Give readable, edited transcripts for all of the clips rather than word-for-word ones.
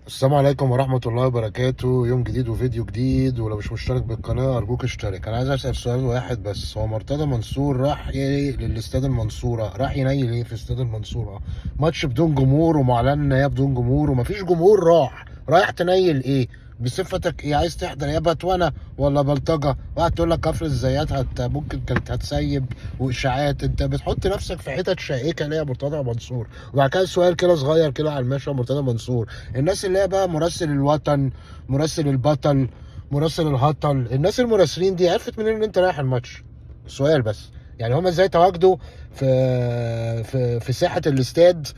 السلام عليكم ورحمة الله وبركاته. يوم جديد وفيديو جديد، ولو مش مشترك بالقناة أرجوك اشترك. أنا عايز أسأل سؤال واحد بس، هو مرتضى منصور راح للاستاد المنصورة، راح ينيل إيه في استاد المنصورة؟ ماتش بدون جمهور ومعلن إن هي بدون جمهور ومفيش جمهور، رايح تنيل إيه؟ بصفتك إيه؟ عايز تحضر يا بتونة ولا بلطجة؟ واحد تقول لك كفر الزيات ممكن كانت هتسيب وإشاعات. أنت بتحط نفسك في حتت شائكة ليه يا مرتضى منصور؟ وبعد كده سؤال كده صغير كده على المشي يا مرتضى منصور، الناس اللي هي بقى مراسل الوطن، مراسل البطل، مراسل الهطل، الناس المراسلين دي عرفت منين ان انت رايح الماتش؟ سؤال بس. يعني هما ازاي تواجدوا في ساحه الاستاد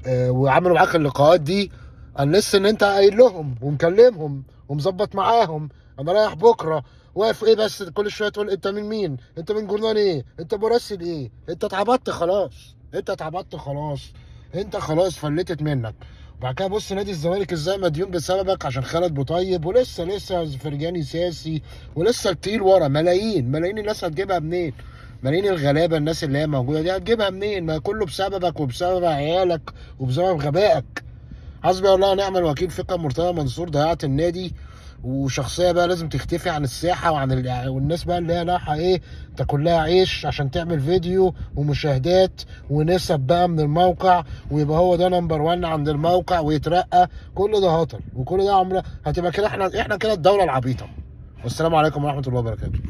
وعملوا معاك اللقاءات دي؟ انا لسه ان انت قايل لهم ومكلمهم ومظبط معاهم انا رايح بكره، واقف ايه بس كل شويه تقول انت من مين؟ انت من جورنال ايه؟ انت مراسل ايه؟ انت اتعبطت خلاص، انت خلاص فلتت منك. وبعد كده بص نادي الزمالك ازاي مديون بسببك عشان خالد بوطيب، ولسه فرجاني ساسي، ولسه التقيل ورا ملايين الناس هتجيبها منين؟ ملايين الغلابه الناس اللي هي موجوده دي هتجيبها منين؟ ما كله بسببك وبسبب عيالك وبسبب غبائك. حسبي الله ونعم الوكيل فيك يا مرتضى منصور، ضيعت النادي. وشخصيه بقى لازم تختفي عن الساحه والناس بقى اللي هي رايحه ايه، تاكل لها عيش عشان تعمل فيديو ومشاهدات ونسب بقى من الموقع، ويبقى هو ده نمبر 1 عند الموقع ويترقى. كل ده هطل وكل ده عمره هتبقى كده. احنا كده الدوله العبيطه. والسلام عليكم ورحمه الله وبركاته.